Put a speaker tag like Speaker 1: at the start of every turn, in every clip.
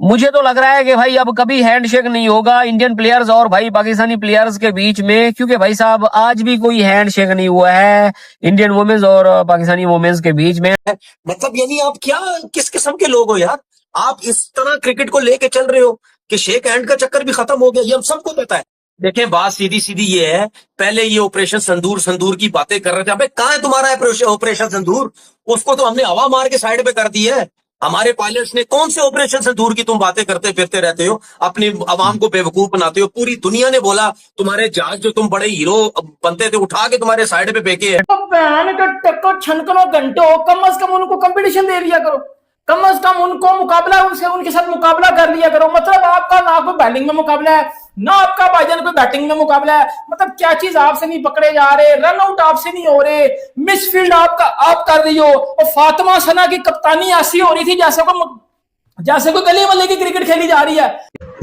Speaker 1: मुझे तो लग रहा है कि भाई अब कभी हैंडशेक नहीं होगा इंडियन प्लेयर्स और भाई पाकिस्तानी प्लेयर्स के बीच में, क्योंकि भाई साहब आज भी कोई हैंडशेक नहीं हुआ है इंडियन वुमेन्स और पाकिस्तानी वुमेन्स के बीच में।
Speaker 2: मतलब यानी आप क्या किस किस्म के लोग हो यार? आप इस तरह क्रिकेट को लेके चल रहे हो कि शेक हैंड का चक्कर भी खत्म हो गया, ये हम सबको पता है। देखें, बात सीधी सीधी ये है, पहले ये ऑपरेशन संदूर संदूर की बातें कर रहे थे। अबे कहां है तुम्हारा ऑपरेशन संदूर? उसको तो हमने हवा मार के साइड पे कर दी है। हमारे पायलट्स ने कौन से ऑपरेशन संदूर की तुम बातें करते फिरते रहते हो, अपनी आवाम को बेवकूफ बनाते हो। पूरी दुनिया ने बोला तुम्हारे जहाज जो तुम बड़े हीरो बनते थे उठा के तुम्हारे साइड पे फेंके है।
Speaker 3: तो बहन का टक्कर छनकनो घंटों, कम से कम उनको कंपटीशन दे लिया करो, कम से कम उनको मुकाबला, उनके साथ मुकाबला कर लिया करो। मतलब आपका ना कोई बैटिंग में मुकाबला है, ना आपका भाईजान कोई बैटिंग में मुकाबला है। मतलब क्या चीज आपसे नहीं पकड़े जा रहे, रन आउट आपसे नहीं हो रहे, मिसफील्ड आप कर रही हो। और फातिमा सना की कप्तानी ऐसी हो रही थी जैसे कोई गली वाले की क्रिकेट खेली जा रही है।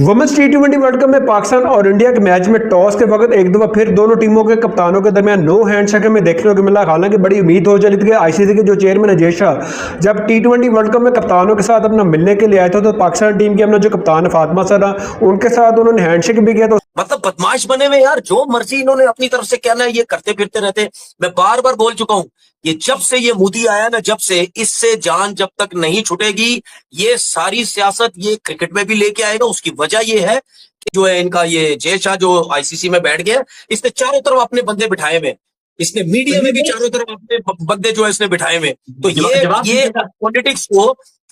Speaker 4: वुमेन्स टी20 वर्ल्ड कप में पाकिस्तान और इंडिया के मैच में टॉस के वक्त एक दफा फिर दोनों टीमों के कप्तानों के दरमियान नो हैंडशेक में देखने को मिला। हालांकि बड़ी उम्मीद हो चली थी कि आईसीसी के जो चेयरमैन अजय शाह जब टी20 वर्ल्ड कप में कप्तानों के साथ अपना मिलने के लिए आए थे तो पाकिस्तान टीम की अपना जो कप्तान है फातिमा सना, उनके साथ उन्होंने हैंडशेक भी किया। तो
Speaker 2: मतलब बदमाश बने हुए यार, जो मर्जी इन्होंने अपनी तरफ से कहना है ये करते फिरते रहते। मैं बार बार बोल चुका हूं, ये जब से ये मोदी आया ना, जब से इससे जान जब तक नहीं छूटेगी, ये सारी सियासत ये क्रिकेट में भी लेके आएगा। उसकी वजह ये है कि जो है इनका ये जय शाह जो आईसीसी में बैठ गया, इसने चारों तरफ अपने बंदे बिठाए हुए, इसने मीडिया में भी चारों तरफ अपने बंदे जो है इसने बिठाए हुए। तो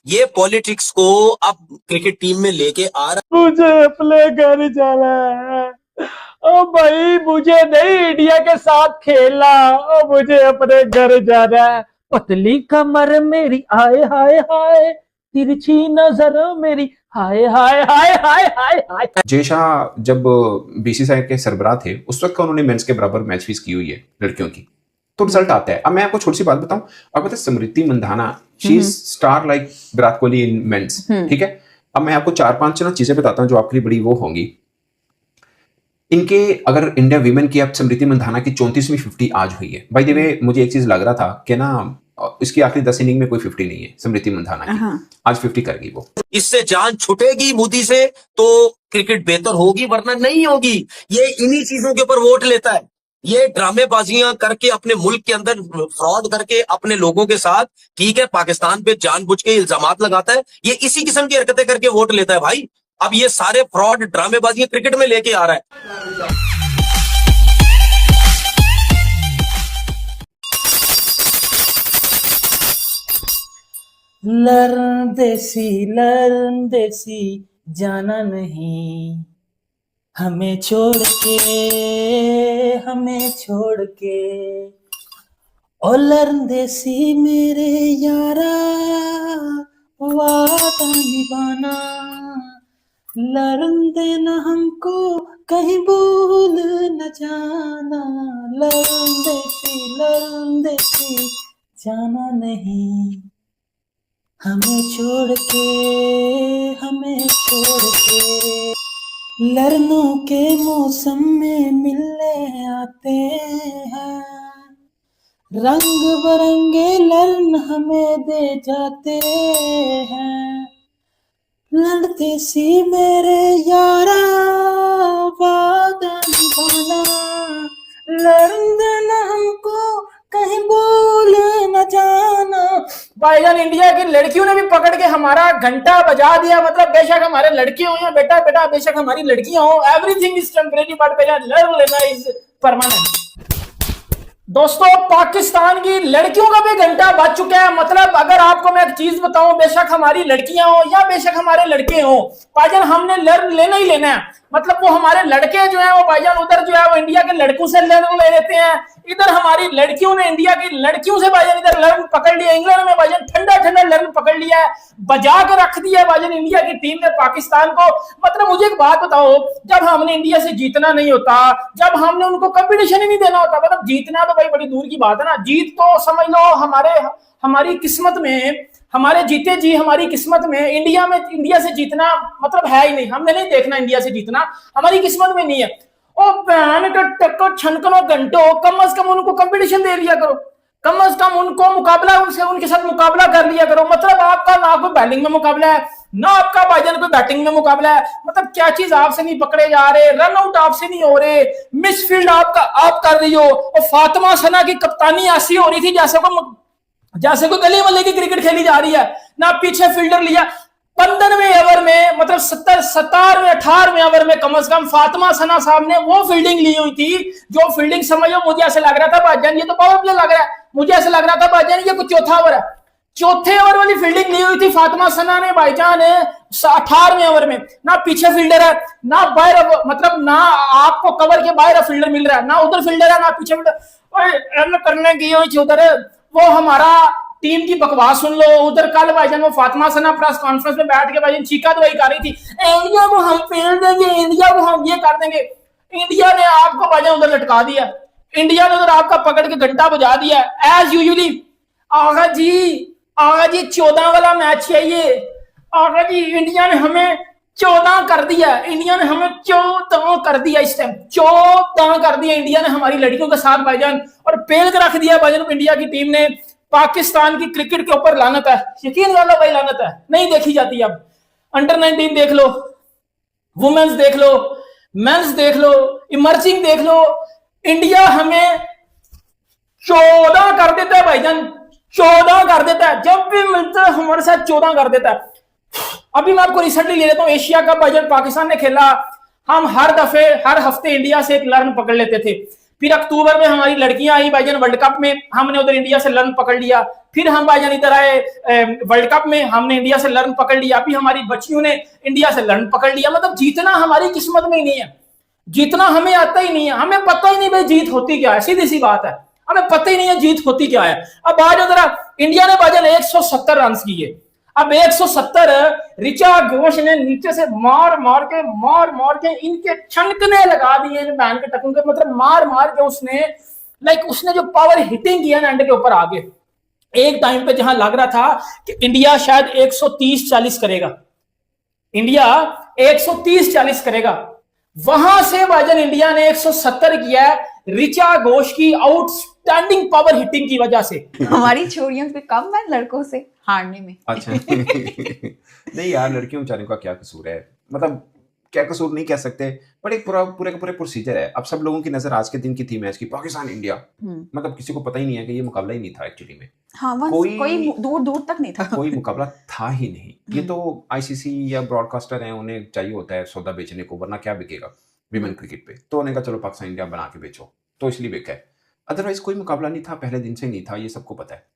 Speaker 2: ये पॉलिटिक्स को अब क्रिकेट टीम में लेके आ रहा।
Speaker 3: मुझे अपने घर जाना है ओ भाई, मुझे नहीं इंडिया के साथ खेलना, ओ मुझे अपने घर जाना है। पतली कमर मेरी हाय हाय हाय, तिरछी नजर मेरी हाय हाय हाय हाय हाय हाय।
Speaker 5: जय शाह जब बीसीसीआई के सरबराह थे उस वक्त का उन्होंने मेंस के बराबर मैच फीस की हुई है लड़कियों की, तो रिजल्ट आता है। अब मैं आपको छोटी सी बात बताऊं, आपको पता है Smriti Mandhana she is star like Virat Kohli in men's, ठीक है। अब मैं आपको 4-5 चीजें बताता हूं जो आपके लिए बड़ी वो होंगी। इनके अगर इंडिया वीमेन की अब स्मृति मंधाना की 34वीं 50 आज हुई है। बाय द वे मुझे एक चीज लग रहा था कि ना इसकी आखिरी 10 इनिंग में कोई 50 नहीं है स्मृति मंधाना की, आज 50 कर गई वो।
Speaker 2: इससे जान छुटेगी मोदी से तो क्रिकेट बेहतर होगी, वरना नहीं होगी। ये इन्हीं चीजों के ऊपर वोट लेता है, ये ड्रामेबाजियां करके अपने मुल्क के अंदर फ्रॉड करके अपने लोगों के साथ, ठीक है, पाकिस्तान पे जानबूझ के इल्जामात लगाता है। ये इसी किस्म की हरकतें करके वोट लेता है भाई। अब ये सारे फ्रॉड ड्रामेबाजियां क्रिकेट में लेके आ रहा है।
Speaker 3: लर्न देसी जाना नहीं, हमें छोड़ के ओ लर्न देसी मेरे यारा, वादा निभाना, लर्न देना हमको कहीं भूल न जाना। लर्न देसी जाना नहीं, हमें छोड़ के लर्नों के मौसम में मिलने आते हैं, रंग बरंगे लर्न हमें दे जाते हैं। लड़ते सी मेरे यारा, वादा निभाना, लर्न देना हमको कहीं भूल न जाना। भाईजान इंडिया की लड़कियों ने भी पकड़ के हमारा घंटा बजा दिया। मतलब बेशक हमारे लड़के हो या बेटा बेशक हमारी लड़कियां हो, एवरीथिंग इज टेम्परेरी, बट पहले लर्न लेना इज परमानेंट। दोस्तों, पाकिस्तान की लड़कियों का भी घंटा बज चुका है। मतलब अगर आपको मैं एक चीज बताऊं, बेशक हमारी लड़कियां हो या बेशक हमारे लड़के हो, भाईजान हमने लर्न लेना ही लेना है। मतलब वो हमारे लड़के जो है वो भाईजान उधर जो है वो इंडिया के लड़कों से लर्न ले लेते हैं, इधर हमारी लड़कियों ने इंडिया की लड़कियों से भाईजान इधर लर्न पकड़ लिया। इंग्लैंड में भाईजान ठंडा लर्न पकड़ लिया है, बजा के रख दिया भाईजान इंडिया की टीम ने पाकिस्तान को। मतलब मुझे एक बात बताओ, जब हमने इंडिया से जीतना नहीं होता, जब हमने उनको कंपटीशन ही नहीं देना होता, मतलब जीतना तो भाई बड़ी दूर की बात है ना, जीत तो समझ लो हमारी किस्मत में, हमारे जीते जी हमारी किस्मत में इंडिया से जीतना मतलब है ही नहीं। हमने नहीं देखना इंडिया से जीतना, हमारी किस्मत में नहीं है। ओ बहन का टक्कर छनकनो घंटों, कम से कम उनको कंपटीशन दे लिया करो, कम से कम उनको मुकाबला उनसे उनके साथ मुकाबला कर लिया करो। मतलब आपका ना कोई बैटिंग में मुकाबला है, ना आपका भाईजान कोई बैटिंग में मुकाबला है। मतलब क्या चीज आपसे नहीं पकड़े जा रहे, रन आउट आपसे नहीं हो रहे, मिसफील्ड आपका आप कर रही हो। और फातिमा सना की कप्तानी ऐसी हो रही थी जैसे कोई गली मल्ले की क्रिकेट खेली जा रही है। ना पीछे फील्डर लिया, 15वें ओवर में मतलब 17वें 18वें ओवर में कम से कम फातिमा सना साहब ने वो फील्डिंग ली हुई थी जो फील्डिंग समझो मुझे ऐसे लग रहा था भाईजान ये तो पावर प्ले लग रहा है, मुझे ऐसे लग रहा था भाईजान ये कुछ चौथा ओवर है। चौथे ओवर वाली फील्डिंग ली हुई थी फातिमा सना ने भाईजान 18वें ओवर में। ना पीछे फील्डर है, ना बाहर, मतलब ना आपको कवर के बाहर फील्डर मिल रहा है, ना उधर फील्डर है ना पीछे फील्डर। रन करने की हुई थी उधर, वो हमारा टीम की बकवास सुन लो। उधर कल भाईजान वो फातिमा सना प्रेस कॉन्फ्रेंस में बैठ के भाईजान चीखा दवाई कर रही थी, इंडिया को हम फेल देंगे, इंडिया को हम ये कर देंगे। इंडिया ने आपको भाईजान उधर लटका दिया, इंडिया ने उधर आपका पकड़ के घंटा बजा दिया एज यूजुअली। आगा जी 14 वाला मैच है ये। आगा जी इंडिया ने हमें 14 कर दिया, इंडिया ने हमें 14 कर दिया, इस टाइम 14 कर दिया इंडिया ने हमारी लड़कियों के साथ भाईजान, और पेल के रख दिया भाईजान इंडिया की टीम ने। पाकिस्तान की क्रिकेट के ऊपर लानत है, यकीन कर लो भाई, लानत है, नहीं देखी जाती। अब अंडर 19 देख लो, वुमेन्स देख लो, मेंस देख लो, इमर्जिंग देख लो, इंडिया हमें 14 कर देता है भाईजान, 14 कर देता है, जब भी मिलता है हमारे साथ 14 कर देता है। अभी मैं आपको रिसेंटली ले लेता हूं, एशिया कप भाईजान पाकिस्तान ने खेला, हम हर हफ्ते इंडिया से एक लर्न पकड़ लेते थे। फिर अक्टूबर में हमारी लड़कियां आई भाईजान वर्ल्ड कप में, हमने उधर इंडिया से लर्न पकड़ लिया। फिर हम भाईजान इधर आए वर्ल्ड कप में, हमने इंडिया से लर्न पकड़ लिया। अभी हमारी बच्चियों ने इंडिया से लर्न पकड़ लिया। मतलब जीतना हमारी किस्मत में ही नहीं है, जीतना हमें आता ही नहीं है, हमें पता ही नहीं भाई जीत होती क्या है, सीधी सी बात है, हमें पता ही नहीं है जीत होती क्या है। अब आज जरा इंडिया ने भाईजान 170 रन किए। अब 170 ऋचा घोष ने नीचे से मार मार के इनके छनकने लगा दिए इन बैन के टकों के, मतलब मार के उसने जो पावर हिटिंग किया ना एंड के ऊपर आगे। एक टाइम पे जहां लग रहा था कि इंडिया शायद 130-40 करेगा, इंडिया 130-40 करेगा, वहां से भाईजान इंडिया ने 170 किया है ऋचा घोष की आउटस्टैंडिंग पावर हिटिंग की वजह से।
Speaker 6: हमारी छोरियों पे कम है लड़कों से हारने में।
Speaker 5: अच्छा नहीं यार, लड़कियों बेचारियों का क्या कसूर है, मतलब क्या कसूर नहीं कह सकते, बट एक पूरे का पूरे प्रोसीजर है। अब सब लोगों की नजर आज के दिन की थी मैच की, पाकिस्तान इंडिया, मतलब किसी को पता ही नहीं है कि ये मुकाबला ही नहीं था एक्चुअली में।
Speaker 6: हाँ, कोई दूर तक नहीं था,
Speaker 5: कोई मुकाबला था ही नहीं। ये तो आईसीसी या ब्रॉडकास्टर हैं, उन्हें चाहिए होता है सौदा बेचने को, वरना क्या बिकेगा विमेन क्रिकेट पे। तो उन्होंने कहा चलो पाकिस्तान इंडिया बना के बेचो, तो इसलिए बिका है। अदरवाइज कोई मुकाबला नहीं था, पहले दिन से नहीं था, ये सबको पता है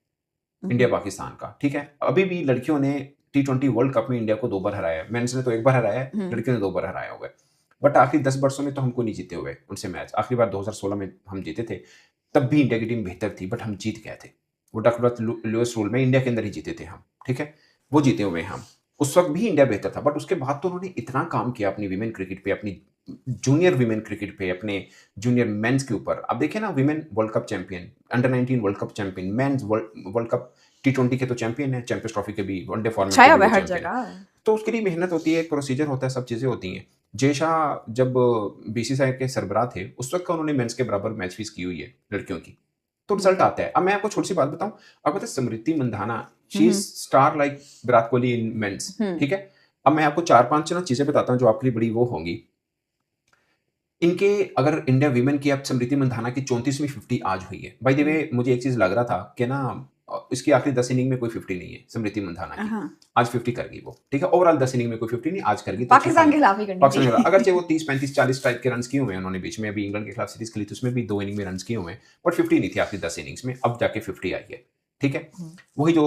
Speaker 5: इंडिया पाकिस्तान का, ठीक है। अभी भी लड़कियों ने T20 वर्ल्ड कप में इंडिया को 2 बार हराया है, मेंस ने तो 1 बार हराया है, लड़कियों ने 2 बार हराया हुआ है। बट आखिरी 10 वर्षों में तो हमको नहीं जीते हुए उनसे मैच। आखिरी बार 2016 में हम जीते थे, तब भी इंडिया की टीम बेहतर थी, बट हम जीत गए थे। वो डकवर्थ लुईस रूल में इंडिया के अंदर ही जीते थे हम, ठीक है, वो जीते हुए हम। उस वक्त भी इंडिया बेहतर था, बट उसके बाद तो उन्होंने इतना काम किया अपनी विमेन क्रिकेट पे, अपनी जूनियर विमेन क्रिकेट पे, अपने जूनियर मेंस के ऊपर। अब देखिए ना, women world cup champion, under 19 world cup champion, mains world cup T20 के तो चैंपियन है, चैंपियंस ट्रॉफी के भी, वनडे फॉर्मेट
Speaker 6: छाया हुआ हर जगह।
Speaker 5: तो उसके लिए मेहनत होती है, एक प्रोसीजर होता है, सब चीजें होती हैं। जय शाह जब बीसीसीआई के सरबराह थे, उस वक्त का उन्होंने मेंस के बराबर मैच फीस की हुई है लड़कियों की, तो रिजल्ट आता है। अब मैं आपको छोटी सी बात बताऊं, आपको पता है Smriti Mandhana, she is star like Virat Kohli in men's, ठीक है। अब मैं आपको 4-5 चीजें बताता हूं जो आपके लिए बड़ी वो होंगी इनके। अगर इंडिया विमेन की, अब स्मृति मंधाना की 34वीं 50 आज हुई है। बाय द वे मुझे एक चीज लग रहा था कि ना इसकी आखिरी 10 इनिंग में कोई 50 नहीं है स्मृति मंधाना की, आज 50 कर गई वो, ठीक है। ओवरऑल 10 इनिंग में कोई 50 नहीं, आज कर गई।
Speaker 6: पाकिस्तान के खिलाफ ही करनी
Speaker 5: पाकिस्तान के खिलाफ अगर चाहे वो 30-35-40 टाइप के रन किए हुए हैं उन्होंने बीच में, अभी इंग्लैंड के खिलाफ सीरीज खेली तो उसमें भी 2 इनिंग में रन किए हुए हैं, बट 50 नहीं थी आखिरी 10 इनिंग्स में, अब जाके 50 आई है, ठीक है। वही जो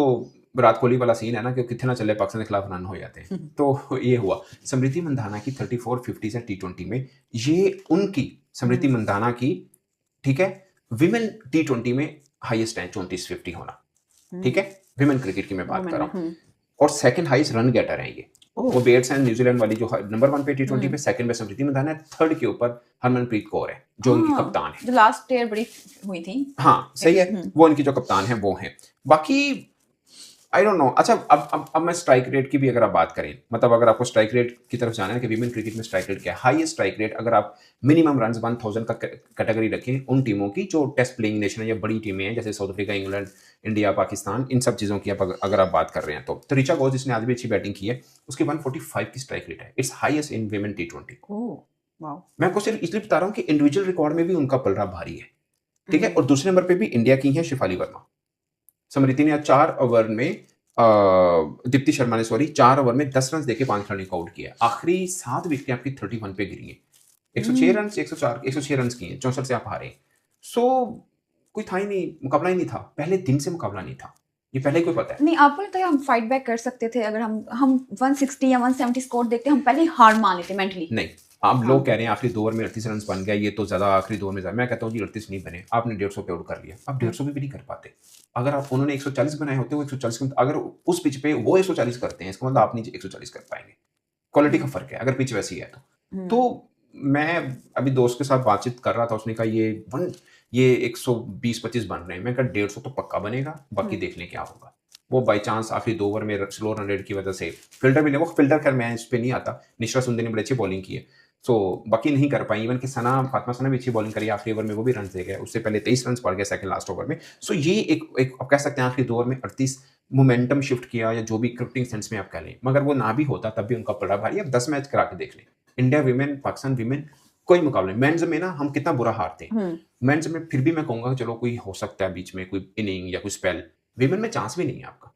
Speaker 5: विराट कोहली वाला सीन है ना कि कितना चले पाकिस्तान के खिलाफ रन हो जाते हैं, तो ये हुआ। स्मृति मंधाना की 34-50 है T20 में, ये उनकी स्मृति मंधाना की, ठीक है, विमेन T20 में हाईएस्ट है 34-50 होना, ठीक है, विमेन क्रिकेट की मैं बात कर रहा हूँ। और सेकंड हाईएस्ट रन गेटर है ये, वो बैट्समैन न्यूजीलैंड वाली जो नंबर 1 पे T20 पे, सेकंड पे स्मृति मंधाना है, थर्ड के ऊपर हरमनप्रीत कौर है जो उनकी कप्तान है,
Speaker 6: जो लास्ट ईयर बड़ी हुई थी।
Speaker 5: हाँ सही है, वो उनकी जो कप्तान है वो है। बाकी आई डोंट नो। अच्छा, अब मैं स्ट्राइक रेट की भी अगर आप बात करें, मतलब अगर आपको स्ट्राइक रेट की तरफ जाना है कि वीमेन क्रिकेट में स्ट्राइक रेट क्या है, हाईएस्ट स्ट्राइक रेट अगर आप मिनिमम रन 1000 का कैटेगरी रखें उन टीमों की जो टेस्ट प्लेइंग नेशन है या बड़ी टीमें हैं जैसे South Africa, England, India, Pakistan, इन सब चीज़ों की अगर आप बात कर रहे हैं तो ऋचा घोष जिसने आज भी अच्छी बैटिंग की है उसकी 145 की स्ट्राइक रेट है। It's highest in women T20।
Speaker 6: Oh wow.
Speaker 5: मैं आपको सिर्फ इसलिए बता रहा हूँ कि इंडिविजुअल रिकॉर्ड में भी उनका पलड़ा भारी है, ठीक है। और दूसरे नंबर पे भी इंडिया की है शिफाली वर्मा। स्मृति ने आज 4 ओवर में दीप्ति शर्मा ने 4 ओवर में 10 रन देके 5 रन आउट किया। आखिरी 7 विकेटें आपकी 31 पे गिरी हैं। 106 रन से 106 रन किए, 64 से आप हारे। सो कोई था ही नहीं, मुकाबला ही नहीं था, पहले दिन से मुकाबला नहीं था, ये पहले ही कोई पता है।
Speaker 6: नहीं, आपको लगता है हम फाइट बैक कर सकते थे अगर हम 160 या 170 स्कोर देखते, हम पहले ही हार मान लेते मेंटली?
Speaker 5: नहीं, आप लोग कह रहे हैं आखिरी 2 ओवर में 38 रन बन गया, ये तो ज्यादा आखिरी 2 ओवर में ज्यादा। मैं कहता हूँ जी 38 नहीं बने, आपने 150 पे आउट कर लिया, आप 150 भी नहीं कर पाते। अगर आप उन्होंने 140 बनाए होते, वो 140 अगर उस पिच पे वो 140 करते हैं, इसका मतलब आप नहीं 140 कर पाएंगे। क्वालिटी का फर्क है अगर पिच वैसी है तो मैं अभी दोस्त के साथ बातचीत कर रहा था, उसने कहा ये 120-25 बन रहे हैं। मैं कहा 150 तो पक्का बनेगा, बाकी देख लें क्या होगा। वो बाई चांस आखिरी 2 ओवर में स्लो रन रेट की वजह से फिल्डर भी वो फिल्डर, खैर मैं इस पे नहीं आता, निश्रा सुंदर ने बड़ी अच्छी बॉलिंग की है, सो बाकी नहीं कर पाई। इवन कि फातिमा सना भी अच्छी बॉलिंग करी, आखिरी ओवर में वो भी रन दे गए, उससे पहले 23 रन पड़ गए सेकंड लास्ट ओवर में। सो ये एक आप कह सकते हैं आखिरी 2 ओवर में 38 मोमेंटम शिफ्ट किया या जो भी क्रिकेटिंग सेंस में आप कह लें, मगर वो ना भी होता तब भी उनका पड़ा भारी। अब 10 मैच करा के देख लें, इंडिया वीमेन, पाकिस्तान वीमेन, कोई मुकाबला नहीं। मेंस में ना हम कितना बुरा हारते हैं, मेंस में फिर भी मैं कहूंगा चलो कोई हो सकता है बीच में कोई इनिंग या कोई स्पेल, वीमेन में चांस भी नहीं है आपका।